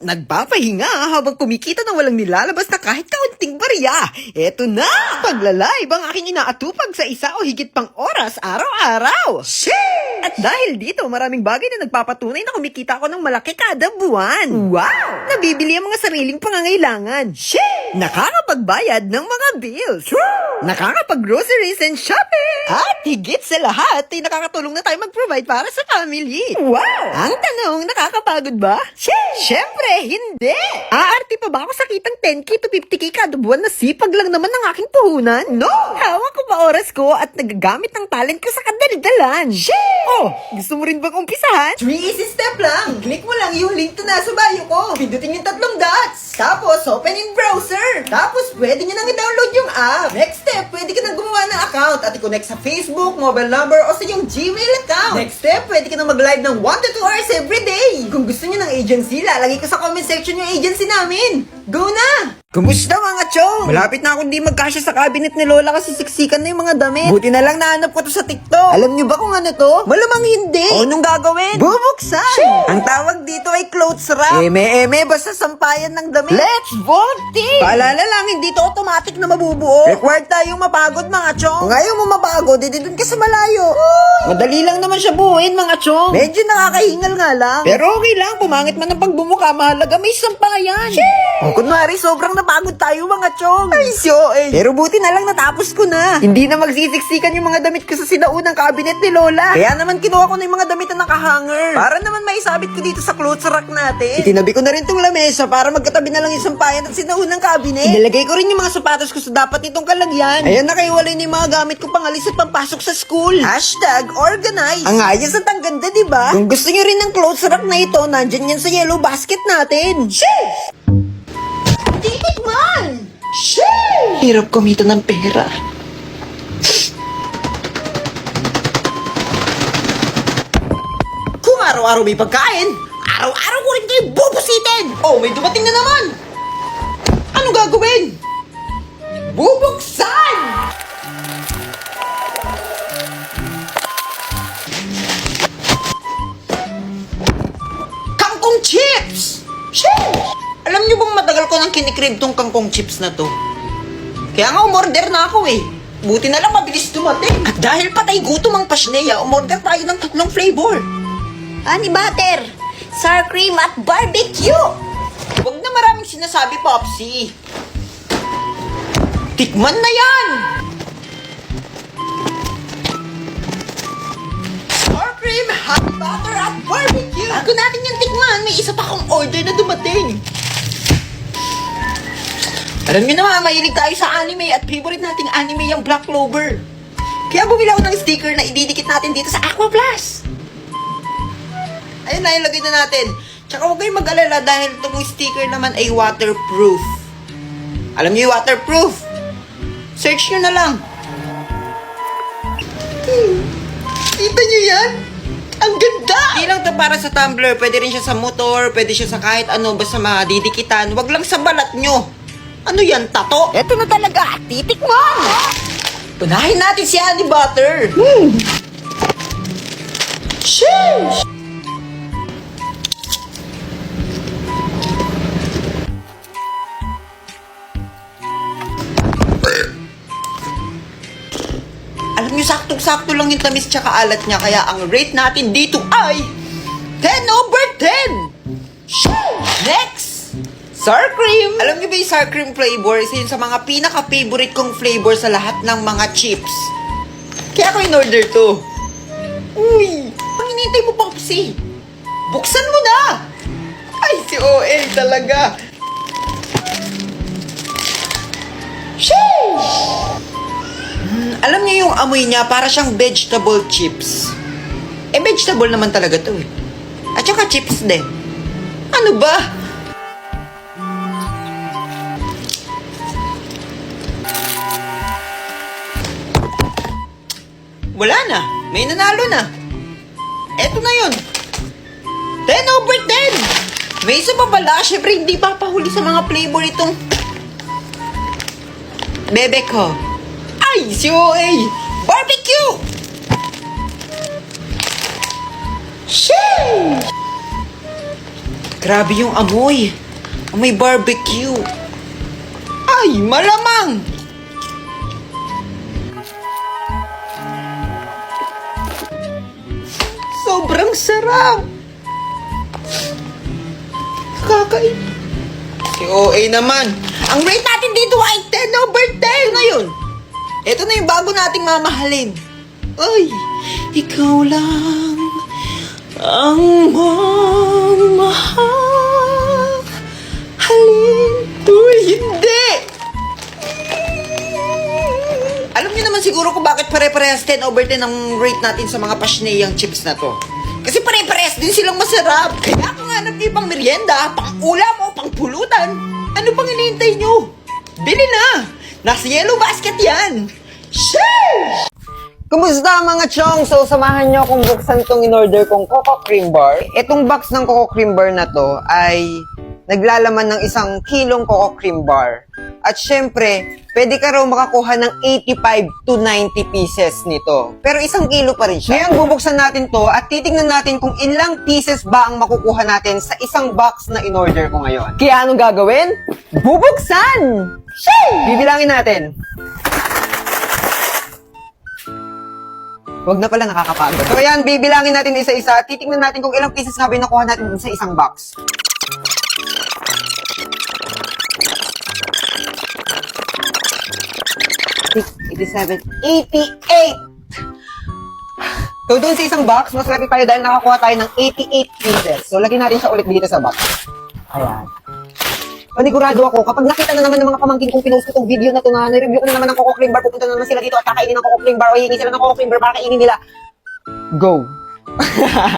Nagpapahinga habang kumikita ng walang nilalabas na kahit kaunting barya. Eto na! Paglalive ang aking inaatupag sa isa o higit pang oras araw-araw. Sheesh! At dahil dito, maraming bagay na nagpapatunay na kumikita ako ng malaki kada buwan. Wow! Nabibili ang mga sariling pangangailangan. Sheesh! Nakakapagbayad ng mga bills. True! Nakakapag-groceries and shopping. At higit sa lahat, ay nakakatulong na tayo mag-provide para sa family. Wow! Ang tanong, nakakapagod ba? Sheesh! Siyempre, hindi! Aarte pa ba ako sa kitang 10k to 50k kada buwan na sipag lang naman ng aking puhunan? No! Hawak ko pa oras ko at nagagamit ng talent ko sa kadalidalan. Sheesh! Oh, gusto mo rin bang umpisahan? 3 easy step lang! Click mo lang yung link to nasa bio ko. Pindutin yung 3 dots. Tapos, open in browser. Tapos, pwede nyo nang i-download yung app. Next step, pwede ka nang gumawa ng account at i-connect sa Facebook, mobile number o sa yung Gmail account. Next step, pwede ka nang mag-live ng 1 to 2 hours every day. Kung gusto nyo ng agency, lalagay ko sa comment section yung agency namin. Go na! Kumusta mga chong? Malapit na akong di magkasya sa cabinet ni Lola kasi siksikan na yung mga damit. Buti na lang nahanap ko to sa TikTok. Alam nyo ba kung ano to? Malamang hindi. O anong gagawin? Bubuksan! Sheesh! Ang tawag dito ay clothes rack. Eme, basta sampayan ng damit. Let's voting! Paalala lang, hindi to automatic na mabubuo. Required tayong mapagod mga chong. Kung ayaw mo mapagod, edi dun ka sa malayo. Madali lang naman siya buuin mga chong. Medyo nakakahingal nga lang. Pero okay lang, pumangit man ang pagbumuka, mahalaga may sampayan. Kung kunwari, sobrang napagod tayo mga chong. Ay, pero buti na lang natapos ko na. Hindi na magsisiksikan yung mga damit ko sa sinaunang cabinet ni Lola. Kaya naman kinuha ko na yung mga damit na nakahanger. Para naman maisabit ko dito sa clothes rack natin. Itinabi ko na rin tong lamesa para magkatabi na lang yung sampayan at sinaunang cabinet. Inilagay ko rin yung mga sapatos ko sa dapat nitong kalagyan. Ayan, nakaiwalay na yung mga gamit ko pangalis at pampasok sa school. #organize. Ang ayos at ang ganda, diba? Kung gusto nyo rin ng clothes rack na ito, nandyan yan sa yellow basket natin. Sheesh! Titikman! Sheesh! Hirap kumita ng pera. Kung araw-araw may pagkain, araw-araw ko rin kayo bubusitin! Oh, may dumating na naman! Anong gagawin? Bubuksan! Kangkong chips! Sheesh! Alam niyo bang matagal ko nang kinikrib tong kangkong chips na to? Kaya nga umorder na ako eh. Buti na lang mabilis dumating. At dahil patay gutom ang pasneya, umorder tayo ng 3 flavor. Honey butter, sour cream at barbecue. Huwag na maraming sinasabi, Popsi. Tikman na yan! Sour cream, hot butter at barbecue. Bago natin yung tikman, may isa pa akong order na dumating. Alam niyo naman, mahilig tayo sa anime at favorite nating anime yung Black Clover. Kaya bumili ako ng sticker na ididikit natin dito sa Aqua Plus. Ayun na, ilagay na natin. Tsaka huwag kayong mag-alala dahil itong sticker naman ay waterproof. Alam niyo yung waterproof? Search nyo na lang. Kita niyo yan? Ang ganda! Hindi lang ito para sa tumbler. Pwede rin siya sa motor, pwede siya sa kahit ano, basta madidikitan. Huwag lang sa balat nyo. Ano yan, tato? Eto na talaga, titikman! Unahin natin si honey butter. Sheesh! Alam niyo, saktong-sakto lang yung tamis tsaka alat niya. Kaya ang rate natin dito ay 10/10! Sheesh! Next! Sour cream! Alam niyo ba yung sour cream flavor? Isa yun sa mga pinaka-favorite kong flavor sa lahat ng mga chips. Kaya ako in-order to. Uy! Ang hinintay mo, Popsi? Buksan mo na! Ay, si OA talaga. Sheesh! Alam niyo yung amoy niya, para siyang vegetable chips. Eh, vegetable naman talaga to eh. At saka chips din. Ano ba? Wala na. May nanalo na. Eto na yun. 10/10! May isa pa pala. Siyempre, hindi papahuli sa mga flavor itong bebe ko. Ay, si OA! Barbecue! Sheesh! Grabe yung amoy. Amoy barbecue. Ay, malamang! Sobrang sarap! Kakain. Si OA naman. Ang rate natin dito ay 10 over 10 ngayon. Ito na yung bago nating mamahalin. Ay, ikaw lang ang mamahal. Halin. Uy, hindi. Alam niyo naman siguro kung bakit pare-parehas 10 over 10 ang rate natin sa mga pasneyang chips na to. Kasi pare-parehas din silang masarap. Kaya kung hanap niyo pang merienda, pang ulam o pang pulutan, ano pang hinihintay niyo? Bili na! Nasa yellow basket yan! Sheesh! Kumusta mga chong? So, samahan niyo akong buksan tong in-order kong Coco Cream Bar. Itong box ng Coco Cream Bar na to ay naglalaman ng 1 kilong Coco Cream Bar. At syempre, pwede ka raw makakuha ng 85 to 90 pieces nito. Pero 1 kilo pa rin siya. Ngayon, bubuksan natin to at titignan natin kung ilang pieces ba ang makukuha natin sa isang box na in-order ko ngayon. Kaya anong gagawin? Bubuksan! Sheesh! Bibilangin natin. Huwag na pala, nakakapagod. So ayan, bibilangin natin isa-isa. Titignan natin kung ilang pieces nga ba yung nakuha natin sa isang box. 87, 88! So, doon sa isang box, mas laki tayo dahil nakakuha tayo ng 88 pieces. So, lagyan natin siya ulit dito sa box. Ayan. Panigurado ako, kapag nakita na naman ng mga pamangkin kong pinost ko itong video na ito na nireview ko na naman ng Coco Cream Bar, pupunta na naman sila dito at kakainin ng Coco Cream Bar o hihingi sila ng Coco Cream Bar para kainin nila. Go!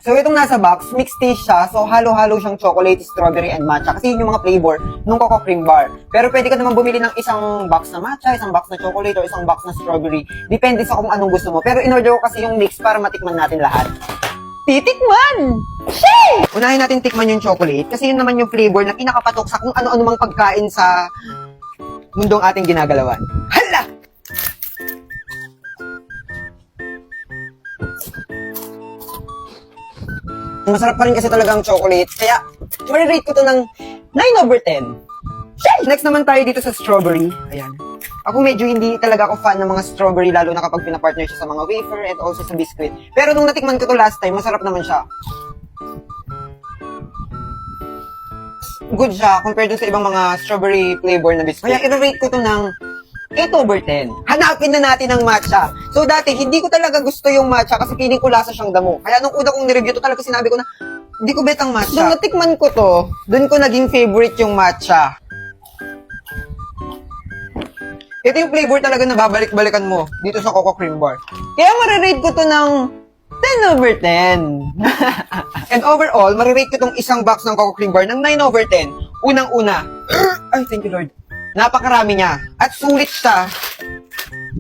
So, itong nasa box, mixed taste siya. So, halo-halo siyang chocolate, strawberry, and matcha. Kasi yun yung mga flavor ng Coco Cream Bar. Pero pwede ka naman bumili ng isang box na matcha, isang box na chocolate, or isang box na strawberry. Depende sa kung anong gusto mo. Pero in-order ko kasi yung mix para matikman natin lahat. Titikman! Shee! Unahin natin tikman yung chocolate kasi yun naman yung flavor na pinakapatok sa kung ano-ano mang pagkain sa mundong ating ginagalawan. Hala! Masarap pa rin kasi talaga ang chocolate. Kaya, marirate ko to ng 9 over 10. Shee! Next naman tayo dito sa strawberry. Ayan. Ako medyo hindi talaga ako fan ng mga strawberry lalo na kapag pinapartner siya sa mga wafer and also sa biscuit. Pero nung natikman ko to last time, masarap naman siya. Good siya compared dun sa ibang mga strawberry flavor na biscuit. Kaya i-rate ko to ng 8 over 10. Hanapin na natin ang matcha. So dati, hindi ko talaga gusto yung matcha kasi feeling ko lasa siyang damo. Kaya nung una kong nireview to talaga sinabi ko na, hindi ko bet ang matcha. Nung natikman ko to, dun ko naging favorite yung matcha. Ito yung flavor talaga na babalik-balikan mo dito sa Coco Cream Bar. Kaya marirate ko to ng 10 over 10. And overall, marirate ko tong isang box ng Coco Cream Bar ng 9 over 10. Unang-una, ay, thank you Lord. Napakarami niya. At sulit siya.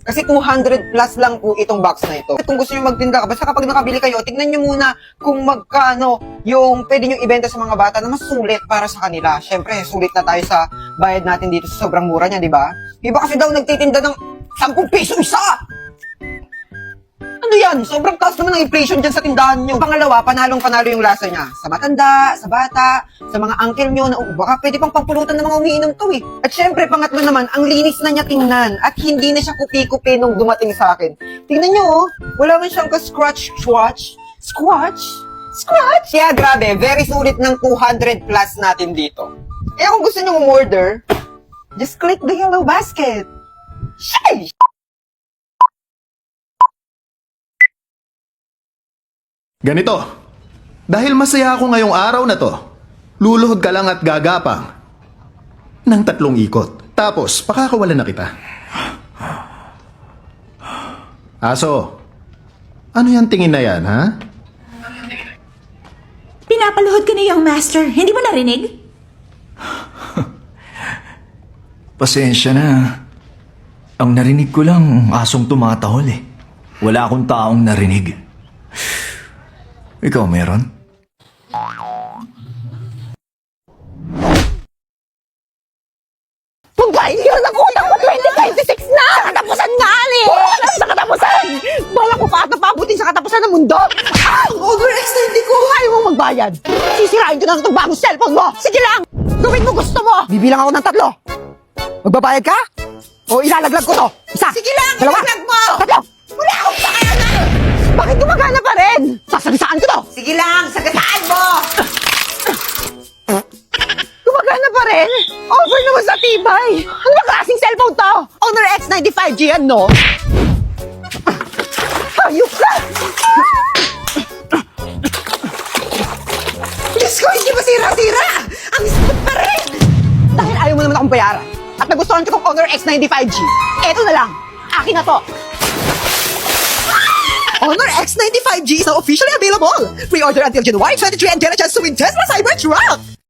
Kasi 200 plus lang po itong box na ito. Kung gusto nyo magtinda, basta kapag nakabili kayo, tignan nyo muna kung magkano yung pwede nyo ibenta sa mga bata na mas sulit para sa kanila. Siyempre, sulit na tayo sa bayad natin dito sa sobrang mura niya, di ba? Iba kasi daw nagtitinda ng 10 piso isa! Ano yan? Sobrang taas naman ng inflation dyan sa tindahan nyo. Pangalawa, panalong-panalo yung lasa niya. Sa matanda, sa bata, sa mga uncle nyo na baka pwede pang pampulutan ng mga umiinom to eh. At syempre, pangatlo naman, ang linis na niya tingnan. At hindi na siya kupi-kupi nung dumating sa akin. Tingnan nyo oh, wala man siyang ka-scratch-scratch. Scratch? Scratch? Yeah, grabe. Very sulit ng 200 plus natin dito. Kaya kung gusto nyo umorder, just click the yellow basket. Sheesh! Ganito, dahil masaya ako ngayong araw na to, luluhod ka lang at gagapang ng 3 ikot. Tapos, pakakawalan na kita. Aso, ano yan tingin na yan, ha? Pinapaluhod ka na yung master. Hindi mo narinig? Pasensya na. Ang narinig ko lang, asong tumatahol eh. Wala akong taong narinig. Ikaw meron? Pagkain ka na ng utang mo 2026 na! Nakatapusan nga ni! Nakatapusan katapusan! Balak ko pa at napabutin sa katapusan ng mundo! Ah! Honor X90 ko! Ayaw mong magbayad! Sisirain ko na itong bagong cellphone mo! Sige lang! Gawin mo gusto mo! Bibilang ako ng 3. Magbabayad ka? O ilalaglag ko to? Isa! Sige lang! Dalawa! Ilalaglag mo! 3! Wala akong pakialam! Bakit gumagana pa rin? Sasagisaan ko to! Sige lang! Sagasaan mo! Gumagana pa rin? Over naman sa tibay! Ano ba klaseng cellphone to? Honor X95G yan, no? Hayop ka! Diyos ko, hindi ba sira-sira? Ang smooth pa rin! Dahil ayaw mo naman akong bayaran at nagustuhan ko tong Honor X95G, eto na lang, akin na to! Honor X95G is now officially available! Pre-order until January 23 and get a chance to win Tesla Cybertruck!